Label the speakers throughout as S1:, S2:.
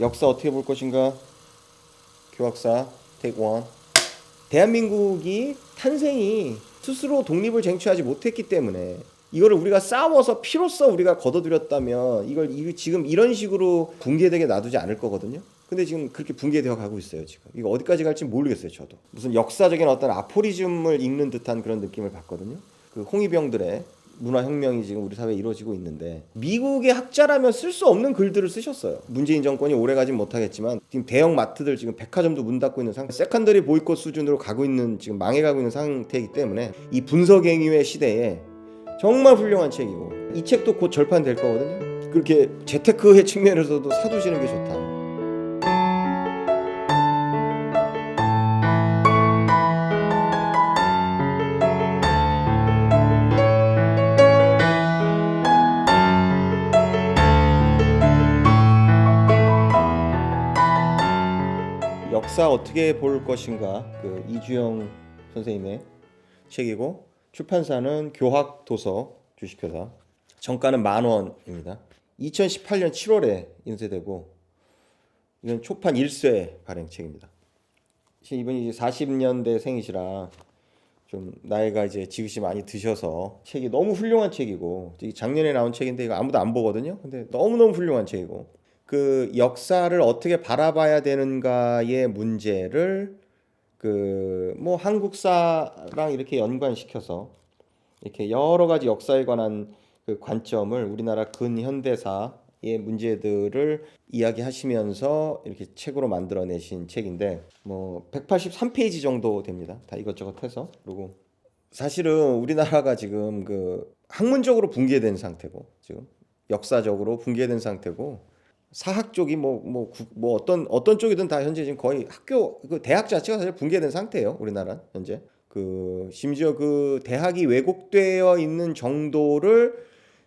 S1: 역사 어떻게 볼 것인가? 교학사 take one. 대한민국이 탄생이 스스로 독립을 쟁취하지 못했기 때문에 이거를 우리가 싸워서 피로써 우리가 거둬들였다면 이걸 지금 이런 식으로 붕괴되게 놔두지 않을 거거든요. 근데 지금 그렇게 붕괴되어 가고 있어요. 지금 이거 어디까지 갈지 모르겠어요. 저도 무슨 역사적인 어떤 아포리즘을 읽는 듯한 그런 느낌을 받거든요. 그 홍위병들의 문화혁명이 지금 우리 사회에 이루어지고 있는데 미국의 학자라면 쓸 수 없는 글들을 쓰셨어요. 문재인 정권이 오래가진 못하겠지만 지금 대형 마트들 지금 백화점도 문 닫고 있는 상태, 세컨더리 보이콧 수준으로 가고 있는 지금 망해가고 있는 상태이기 때문에 이 분석행위의 시대에 정말 훌륭한 책이고 이 책도 곧 절판될 거거든요. 그렇게 재테크의 측면에서도 사두시는 게 좋다. 역사 어떻게 볼 것인가, 그 이주영 선생님의 책이고 출판사는 교학도서 주식회사, 정가는 10,000원입니다. 2018년 7월에 인쇄되고 이건 초판 1쇄 발행책입니다. 이분이 이제 40년대 생이시라 좀 나이가 이제 지긋이 많이 드셔서 책이 너무 훌륭한 책이고, 작년에 나온 책인데 이거 아무도 안 보거든요. 근데 너무너무 훌륭한 책이고 그 역사를 어떻게 바라봐야 되는가의 문제를 그 뭐 한국사랑 이렇게 연관시켜서 이렇게 여러 가지 역사에 관한 그 관점을 우리나라 근현대사의 문제들을 이야기하시면서 이렇게 책으로 만들어내신 책인데 뭐 183페이지 정도 됩니다. 다 이것저것 해서. 그리고 사실은 우리나라가 지금 그 학문적으로 붕괴된 상태고 지금 역사적으로 붕괴된 상태고 사학 쪽이 뭐 어떤 쪽이든 다 현재 지금 거의 학교 그 대학 자체가 사실 붕괴된 상태예요. 우리나라 현재 그 심지어 그 대학이 왜곡되어 있는 정도를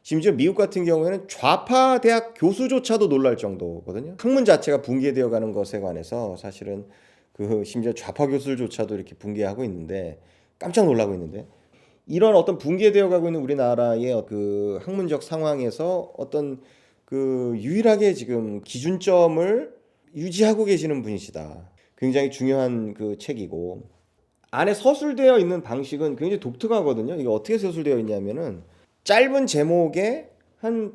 S1: 심지어 미국 같은 경우에는 좌파 대학 교수조차도 놀랄 정도거든요. 학문 자체가 붕괴되어 가는 것에 관해서 사실은 그 심지어 좌파 교수조차도 이렇게 붕괴하고 있는데 깜짝 놀라고 있는데 이런 어떤 붕괴되어 가고 있는 우리나라의 그 학문적 상황에서 어떤 그 유일하게 지금 기준점을 유지하고 계시는 분이시다. 굉장히 중요한 그 책이고 안에 서술되어 있는 방식은 굉장히 독특하거든요. 이게 어떻게 서술되어 있냐면은 짧은 제목에 한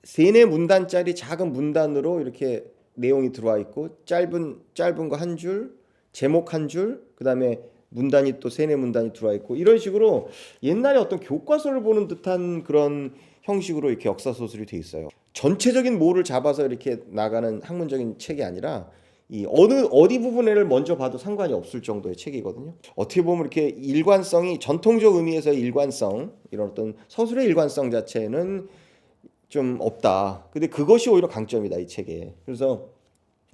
S1: 세네 문단짜리 작은 문단으로 이렇게 내용이 들어와 있고 짧은 거 한 줄, 제목 한 줄, 그다음에 문단이 또 세네 문단이 들어와 있고 이런 식으로 옛날에 어떤 교과서를 보는 듯한 그런 형식으로 이렇게 역사 소설이 돼 있어요. 전체적인 모를 잡아서 이렇게 나가는 학문적인 책이 아니라 이 어디 부분을 먼저 봐도 상관이 없을 정도의 책이거든요. 어떻게 보면 이렇게 일관성이 전통적 의미에서의 일관성, 이런 어떤 서술의 일관성 자체는 좀 없다. 근데 그것이 오히려 강점이다, 이 책에. 그래서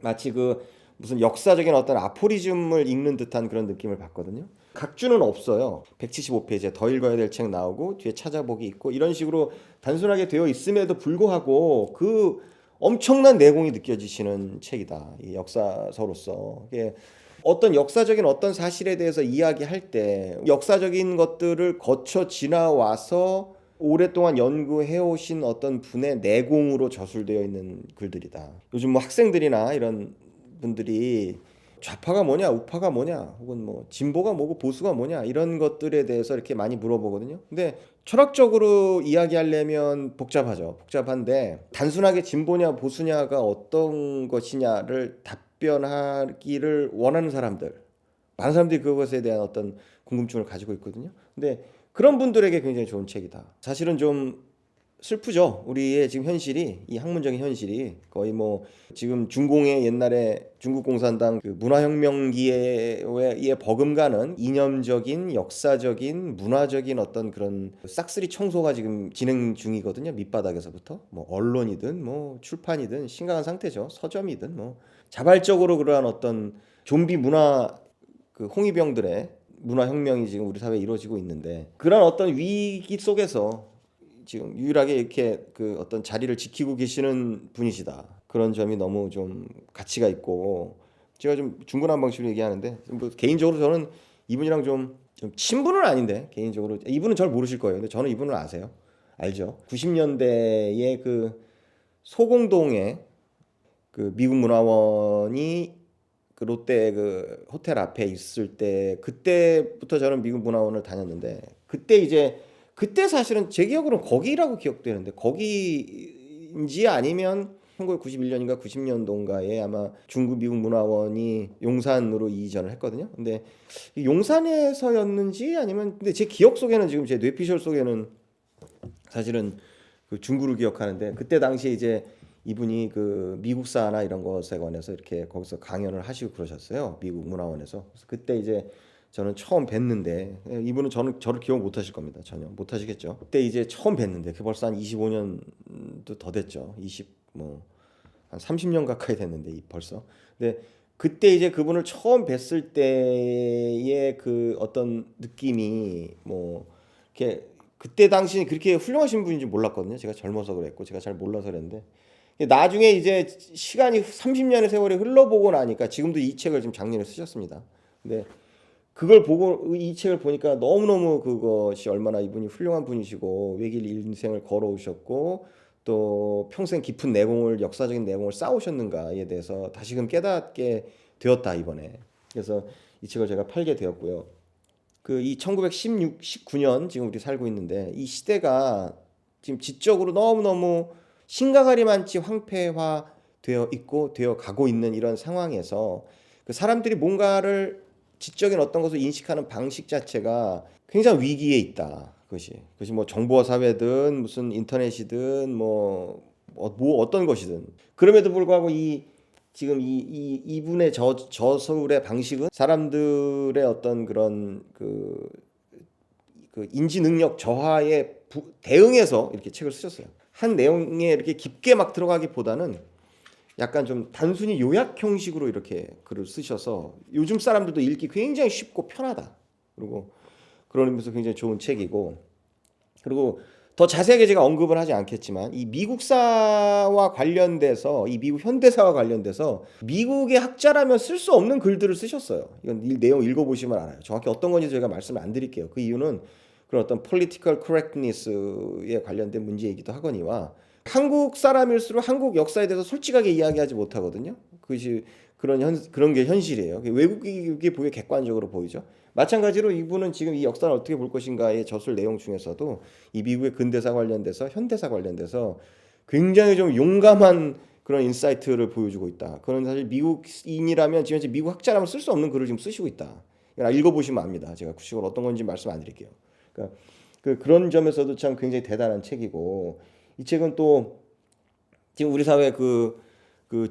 S1: 마치 그 무슨 역사적인 어떤 아포리즘을 읽는 듯한 그런 느낌을 받거든요. 각주는 없어요. 175페이지에 더 읽어야 될 책 나오고 뒤에 찾아보기 있고 이런 식으로 단순하게 되어 있음에도 불구하고 그 엄청난 내공이 느껴지시는 책이다. 이 역사서로서. 이게 어떤 역사적인 어떤 사실에 대해서 이야기할 때 역사적인 것들을 거쳐 지나와서 오랫동안 연구해 오신 어떤 분의 내공으로 저술되어 있는 글들이다. 요즘 뭐 학생들이나 이런 분들이 좌파가 뭐냐, 우파가 뭐냐, 혹은 뭐 진보가 뭐고 보수가 뭐냐 이런 것들에 대해서 이렇게 많이 물어보거든요. 근데 철학적으로 이야기하려면 복잡하죠. 복잡한데 단순하게 진보냐 보수냐가 어떤 것이냐를 답변하기를 원하는 사람들, 많은 사람들이 그것에 대한 어떤 궁금증을 가지고 있거든요. 근데 그런 분들에게 굉장히 좋은 책이다. 사실은 좀 슬프죠. 우리의 지금 현실이, 이 학문적인 현실이 거의 뭐 지금 중공의 옛날에 중국 공산당 그 문화혁명기에 버금가는 이념적인 역사적인 문화적인 어떤 그런 싹쓸이 청소가 지금 진행 중이거든요. 밑바닥에서부터 뭐 언론이든 뭐 출판이든 심각한 상태죠. 서점이든 뭐 자발적으로 그러한 어떤 좀비 문화 그 홍위병들의 문화혁명이 지금 우리 사회에 이루어지고 있는데 그런 어떤 위기 속에서 지금 유일하게 이렇게 그 어떤 자리를 지키고 계시는 분이시다. 그런 점이 너무 좀 가치가 있고 제가 좀 중구난 방식으로 얘기하는데 뭐 개인적으로 저는 이분이랑 좀 친분은 아닌데 개인적으로 이분은 절 모르실 거예요. 근데 저는 이분을 아세요. 알죠? 90년대에 그 소공동에 그 미국 문화원이 그 롯데 그 호텔 앞에 있을 때 그때부터 저는 미국 문화원을 다녔는데 그때 사실은 제 기억으로는 거기라고 기억되는데 거기인지 아니면 1991년인가 90년도인가에 아마 중국 미국 문화원이 용산으로 이전을 했거든요. 근데 용산에서였는지 아니면 근데 제 기억 속에는 지금 제 뇌피셜 속에는 사실은 그 중구를 기억하는데 그때 당시에 이제 이분이 그 미국사나 이런 것에 관해서 이렇게 거기서 강연을 하시고 그러셨어요. 미국 문화원에서. 그래서 그때 이제 저는 처음 뵀는데 이분은 저를 기억 못 하실 겁니다. 전혀 못 하시겠죠. 그때 이제 처음 뵀는데 그 벌써 한 25년도 더 됐죠. 20 뭐 한 30년 가까이 됐는데 벌써. 근데 그때 이제 그분을 처음 뵀을 때의 그 어떤 느낌이 뭐 이렇게 그때 당시 그렇게 훌륭하신 분인지 몰랐거든요. 제가 젊어서 그랬고 제가 잘 몰라서 그랬는데 나중에 이제 시간이 30년의 세월이 흘러보고 나니까 지금도 이 책을 지금 작년에 쓰셨습니다. 근데 그걸 보고 이 책을 보니까 너무너무 그것이 얼마나 이분이 훌륭한 분이시고 외길 인생을 걸어오셨고 또 평생 깊은 내공을 역사적인 내공을 쌓으셨는가에 대해서 다시금 깨닫게 되었다 이번에. 그래서 이 책을 제가 팔게 되었고요. 그 이 1916, 19년 지금 우리 살고 있는데 이 시대가 지금 지적으로 너무너무 심각하리만치 황폐화되어 있고 되어 가고 있는 이런 상황에서 그 사람들이 뭔가를 지적인 어떤 것을 인식하는 방식 자체가 굉장히 위기에 있다. 그것이 뭐 정보화 사회든 무슨 인터넷이든 뭐 어떤 것이든 그럼에도 불구하고 지금 이분의 저서울의 방식은 사람들의 어떤 그런 그 인지 능력 저하에 대응해서 이렇게 책을 쓰셨어요. 한 내용에 이렇게 깊게 막 들어가기보다는 약간 좀 단순히 요약 형식으로 이렇게 글을 쓰셔서 요즘 사람들도 읽기 굉장히 쉽고 편하다. 그리고 그런 의미에서 굉장히 좋은 책이고 그리고 더 자세하게 제가 언급을 하지 않겠지만 이 미국사와 관련돼서 이 미국 현대사와 관련돼서 미국의 학자라면 쓸 수 없는 글들을 쓰셨어요. 이건 이 내용 읽어보시면 알아요. 정확히 어떤 건지 제가 말씀을 안 드릴게요. 그 이유는 그런 어떤 political correctness에 관련된 문제이기도 하거니와 한국 사람일수록 한국 역사에 대해서 솔직하게 이야기하지 못하거든요. 그것이 그런 게 현실이에요. 외국이 보기에 객관적으로 보이죠. 마찬가지로 이분은 지금 이 역사를 어떻게 볼 것인가의 저술 내용 중에서도 이 미국의 근대사 관련돼서 현대사 관련돼서 굉장히 좀 용감한 그런 인사이트를 보여주고 있다. 그건 사실 미국인이라면 지금 미국 학자라면 쓸 수 없는 글을 지금 쓰시고 있다. 읽어보시면 압니다. 제가 구체적으로 어떤 건지 말씀 안 드릴게요. 그러니까 그런 점에서도 참 굉장히 대단한 책이고 이 책은 또 지금 우리 사회 그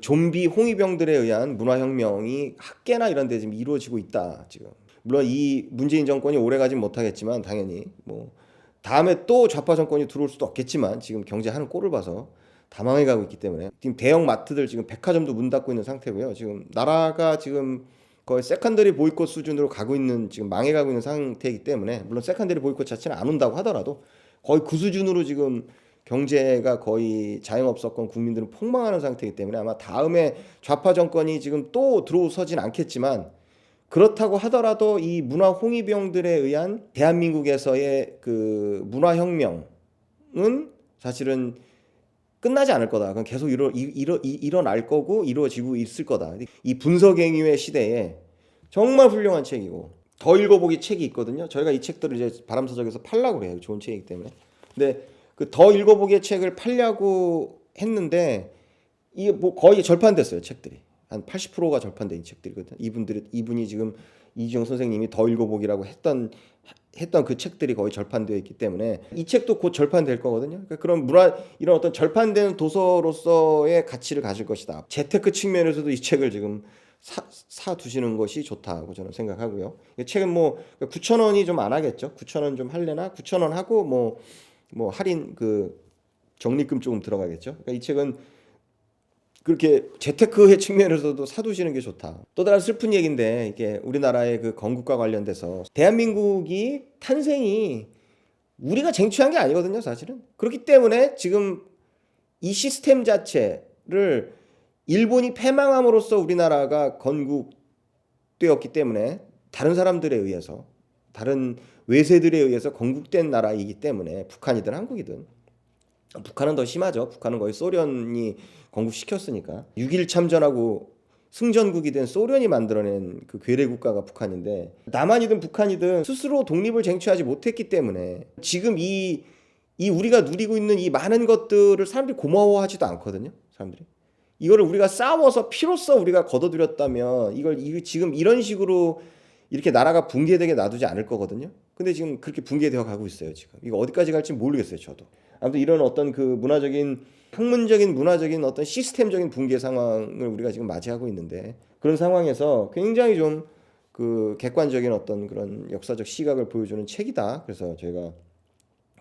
S1: 좀비 홍위병들에 의한 문화혁명이 학계나 이런 데 지금 이루어지고 있다. 지금 물론 이 문재인 정권이 오래 가진 못하겠지만 당연히 뭐 다음에 또 좌파 정권이 들어올 수도 없겠지만 지금 경제하는 꼴을 봐서 다 망해가고 있기 때문에 지금 대형 마트들 지금 백화점도 문 닫고 있는 상태고요. 지금 나라가 지금 거의 세컨더리 보이콧 수준으로 가고 있는 지금 망해가고 있는 상태이기 때문에 물론 세컨더리 보이콧 자체는 안 온다고 하더라도 거의 그 수준으로 지금 경제가 거의 자영업자권 국민들은 폭망하는 상태이기 때문에 아마 다음에 좌파 정권이 지금 또 들어서진 않겠지만 그렇다고 하더라도 이 문화 홍위병들에 의한 대한민국에서의 그 문화혁명은 사실은 끝나지 않을 거다. 그건 계속 일어날 거고 이루어지고 있을 거다. 이 분석행위의 시대에 정말 훌륭한 책이고 더 읽어보기 책이 있거든요. 저희가 이 책들을 이제 바람서적에서 팔려고 그래요. 좋은 책이기 때문에. 근데 그 더 읽어보기의 책을 팔려고 했는데 이게 뭐 거의 절판됐어요. 책들이. 한 80%가 절판된 책들이거든요. 이분이 지금 이지영 선생님이 더 읽어보기라고 했던 그 책들이 거의 절판되어 있기 때문에 이 책도 곧 절판될 거거든요. 그러니까 그런 이런 어떤 절판되는 도서로서의 가치를 가질 것이다. 재테크 측면에서도 이 책을 지금 사 두시는 것이 좋다고 저는 생각하고요. 이 책은 뭐 9,000원이 좀 안 하겠죠. 9,000원 좀 할래나 9,000원 하고 뭐 할인 그 적립금 조금 들어가겠죠. 그러니까 이 책은 그렇게 재테크의 측면에서도 사두시는 게 좋다. 또 다른 슬픈 얘기인데 이게 우리나라의 그 건국과 관련돼서 대한민국이 탄생이 우리가 쟁취한 게 아니거든요, 사실은. 그렇기 때문에 지금 이 시스템 자체를 일본이 패망함으로써 우리나라가 건국되었기 때문에 다른 사람들에 의해서 다른 외세들에 의해서 건국된 나라이기 때문에 북한이든 한국이든 북한은 더 심하죠. 북한은 거의 소련이 건국시켰으니까. 6.1 참전하고 승전국이 된 소련이 만들어낸 그 괴뢰 국가가 북한인데, 남한이든 북한이든 스스로 독립을 쟁취하지 못했기 때문에 지금 이 우리가 누리고 있는 이 많은 것들을 사람들이 고마워하지도 않거든요. 사람들이. 이거를 우리가 싸워서 피로써 우리가 거둬들였다면 이걸 지금 이런 식으로 이렇게 나라가 붕괴되게 놔두지 않을 거거든요. 근데 지금 그렇게 붕괴되어 가고 있어요, 지금. 이거 어디까지 갈지 모르겠어요, 저도. 아무튼 이런 어떤 그 학문적인 문화적인 어떤 시스템적인 붕괴 상황을 우리가 지금 맞이하고 있는데, 그런 상황에서 굉장히 좀 그 객관적인 어떤 그런 역사적 시각을 보여주는 책이다. 그래서 저희가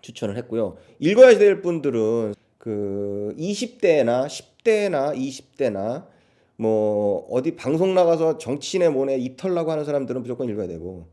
S1: 추천을 했고요. 읽어야 될 분들은 그 20대나 10대나 20대나 뭐 어디 방송 나가서 정치인의 뭐네 입털라고 하는 사람들은 무조건 읽어야 되고,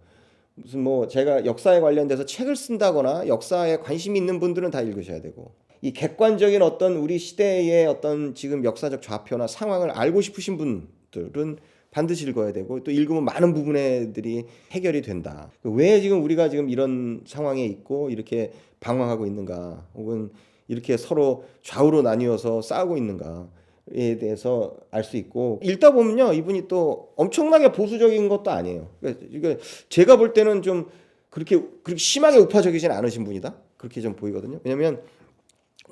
S1: 무슨 뭐 제가 역사에 관련돼서 책을 쓴다거나 역사에 관심 있는 분들은 다 읽으셔야 되고, 이 객관적인 어떤 우리 시대의 어떤 지금 역사적 좌표나 상황을 알고 싶으신 분들은 반드시 읽어야 되고, 또 읽으면 많은 부분들이 해결이 된다. 왜 지금 우리가 지금 이런 상황에 있고 이렇게 방황하고 있는가, 혹은 이렇게 서로 좌우로 나뉘어서 싸우고 있는가에 대해서 알 수 있고, 읽다 보면요, 이분이 또 엄청나게 보수적인 것도 아니에요. 그러니까 제가 볼 때는 좀 그렇게 심하게 우파적이진 않으신 분이다, 그렇게 좀 보이거든요. 왜냐면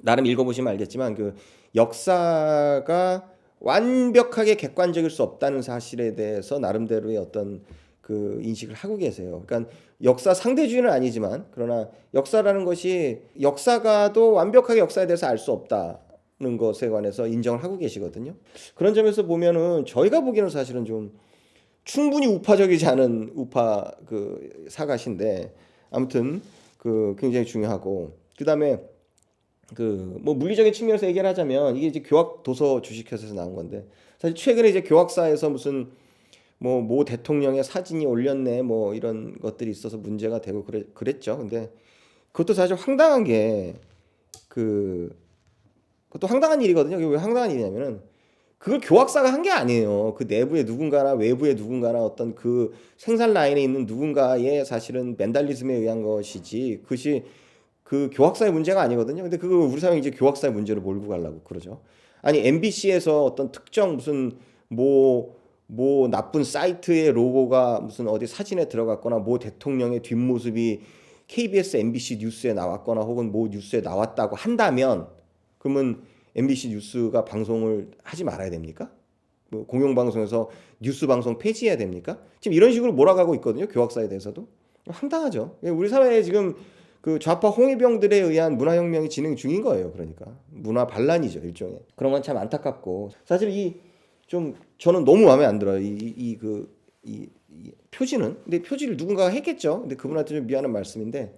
S1: 나름 읽어보시면 알겠지만 그 역사가 완벽하게 객관적일 수 없다는 사실에 대해서 나름대로의 어떤 그 인식을 하고 계세요. 그러니까 역사 상대주의는 아니지만, 그러나 역사라는 것이 역사가도 완벽하게 역사에 대해서 알 수 없다는 것에 관해서 인정을 하고 계시거든요. 그런 점에서 보면은 저희가 보기에는 사실은 좀 충분히 우파적이지 않은 우파 그 사가신데, 아무튼 그 굉장히 중요하고, 그다음에 그 뭐 물리적인 측면에서 얘기를 하자면 이게 이제 교학 도서 주식회사에서 나온 건데, 사실 최근에 이제 교학사에서 무슨 뭐 모 대통령의 사진이 올렸네 뭐 이런 것들이 있어서 문제가 되고 그랬죠. 근데 그것도 사실 황당한 게, 그 그것도 황당한 일이거든요. 그게 왜 황당한 일이냐면은 그걸 교학사가 한 게 아니에요. 그 내부의 누군가나 외부의 누군가나 어떤 그 생산 라인에 있는 누군가의 사실은 멘탈리즘에 의한 것이지, 그것이 그 교학사의 문제가 아니거든요. 근데 그거 우리 사람이 이제 교학사의 문제로 몰고 가려고 그러죠. 아니 MBC에서 어떤 특정 무슨 뭐 나쁜 사이트의 로고가 무슨 어디 사진에 들어갔거나, 뭐 대통령의 뒷모습이 KBS, MBC 뉴스에 나왔거나, 혹은 뭐 뉴스에 나왔다고 한다면, 그러면 MBC 뉴스가 방송을 하지 말아야 됩니까? 뭐 공영방송에서 뉴스 방송 폐지해야 됩니까? 지금 이런 식으로 몰아가고 있거든요. 교학사에 대해서도. 황당하죠. 우리 사회에 지금 그 좌파 홍위병들에 의한 문화혁명이 진행 중인 거예요. 그러니까 문화 반란이죠, 일종의. 그런 건 참 안타깝고, 사실 좀 저는 너무 마음에 안 들어요. 이 표지는. 근데 표지를 누군가가 했겠죠. 근데 그분한테 좀 미안한 말씀인데,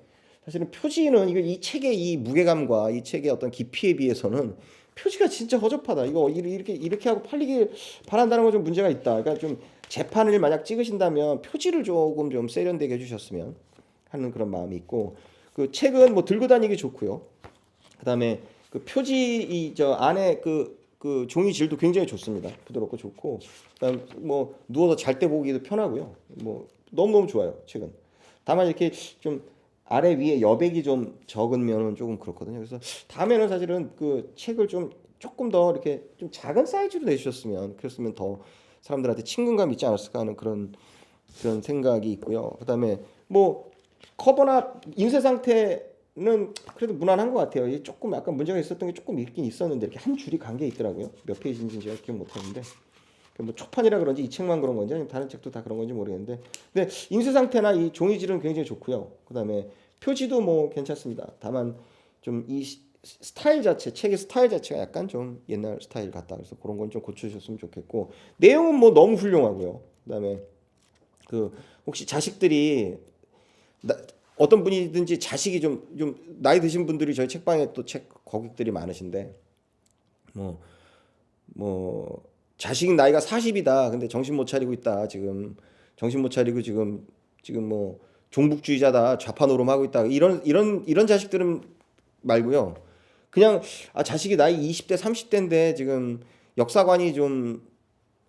S1: 사실은 표지는 이 책의 이 무게감과 이 책의 어떤 깊이에 비해서는 표지가 진짜 허접하다. 이거 이렇게 하고 팔리길 바란다는 건 좀 문제가 있다. 그러니까 좀 재판을 만약 찍으신다면 표지를 조금 좀 세련되게 해주셨으면 하는 그런 마음이 있고, 그 책은 뭐 들고 다니기 좋고요. 그다음에 그 표지 저 안에 그 종이 질도 굉장히 좋습니다. 부드럽고 좋고, 그다음 뭐 누워서 잘 때 보기도 편하고요. 뭐 너무 좋아요, 책은. 다만 이렇게 좀 아래 위에 여백이 좀 적은 면은 조금 그렇거든요. 그래서 다음에는 사실은 그 책을 조금 더 이렇게 좀 작은 사이즈로 내주셨으면, 그랬으면 더 사람들한테 친근감 있지 않았을까 하는 그런 생각이 있고요. 그다음에 뭐 커버나 인쇄 상태는 그래도 무난한 것 같아요. 이게 조금 약간 문제가 있었던 게 조금 있긴 있었는데, 이렇게 한 줄이 간 게 있더라고요. 몇 페이지인지 제가 기억 못하는데, 뭐 초판이라 그런지 이 책만 그런 건지 아니면 다른 책도 다 그런 건지 모르겠는데, 근데 인쇄 상태나 이 종이질은 굉장히 좋고요. 그다음에 표지도 뭐 괜찮습니다. 다만 좀 이 스타일 자체, 책의 스타일 자체가 약간 좀 옛날 스타일 같다. 그래서 그런 건 좀 고쳐주셨으면 좋겠고, 내용은 뭐 너무 훌륭하고요. 그다음에 그 혹시 자식들이 어떤 분이든지 자식이 좀 나이 드신 분들이 저희 책방에 또 책 고객들이 많으신데, 뭐 자식 나이가 40이다. 근데 정신 못 차리고 있다. 지금 정신 못 차리고 지금 뭐 종북주의자다. 좌파 노름하고 있다. 이런 자식들은 말고요. 그냥 자식이 나이 20대 30대인데 지금 역사관이 좀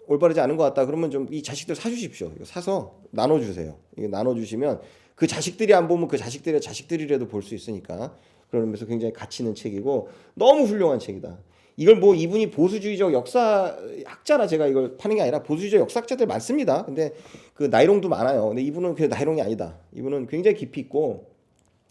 S1: 올바르지 않은 것 같다. 그러면 좀 이 자식들 사주십시오. 이거 사서 나눠주세요. 이거 나눠주시면 그 자식들이 안 보면 그 자식들의 자식들이라도 볼 수 있으니까 그러면서 굉장히 가치 있는 책이고 너무 훌륭한 책이다. 이걸 뭐 이분이 보수주의적 역사학자라 제가 이걸 파는 게 아니라 보수주의적 역사학자들 많습니다. 근데 그 나이롱도 많아요. 근데 이분은 그 나이롱이 아니다. 이분은 굉장히 깊이 있고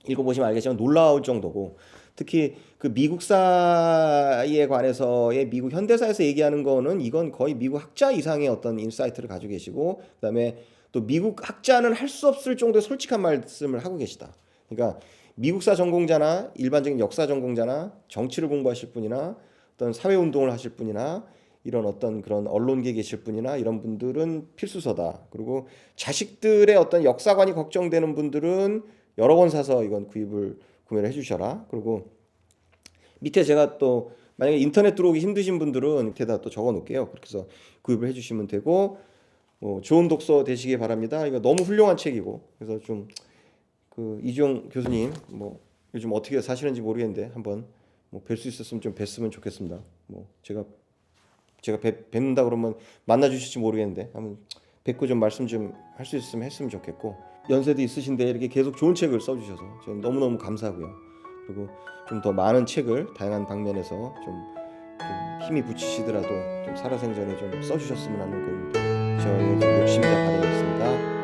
S1: 읽어보시면 알겠지만 놀라울 정도고 특히 그 미국사에 관해서의 미국 현대사에서 얘기하는 거는 이건 거의 미국 학자 이상의 어떤 인사이트를 가지고 계시고 그다음에 또 미국 학자는 할 수 없을 정도의 솔직한 말씀을 하고 계시다. 그러니까 미국사 전공자나 일반적인 역사 전공자나 정치를 공부하실 분이나 어떤 사회운동을 하실 분이나 이런 어떤 그런 언론계에 계실 분이나 이런 분들은 필수서다. 그리고 자식들의 어떤 역사관이 걱정되는 분들은 여러 권 사서 이건 구매를 해주셔라. 그리고 밑에 제가 또 만약에 인터넷 들어오기 힘드신 분들은 밑에다 또 적어 놓을게요. 그렇게 해서 구입을 해주시면 되고 좋은 독서 되시기 바랍니다. 이거 너무 훌륭한 책이고 그래서 좀 그 이주영 교수님 뭐 요즘 어떻게 사시는지 모르겠는데 한번 뭐 뵐 수 있었으면 좀 뵀으면 좋겠습니다. 뭐 제가 뵙는다 그러면 만나 주실지 모르겠는데 한번 뵙고 좀 말씀 좀 할 수 있으면 했으면 좋겠고 연세도 있으신데 이렇게 계속 좋은 책을 써주셔서 저는 너무너무 감사하고요. 그리고 좀 더 많은 책을 다양한 방면에서 좀 힘이 붙이시더라도 좀 살아생전에 좀 써주셨으면 하는 건 저의 좀 욕심이자 바람이었습니다.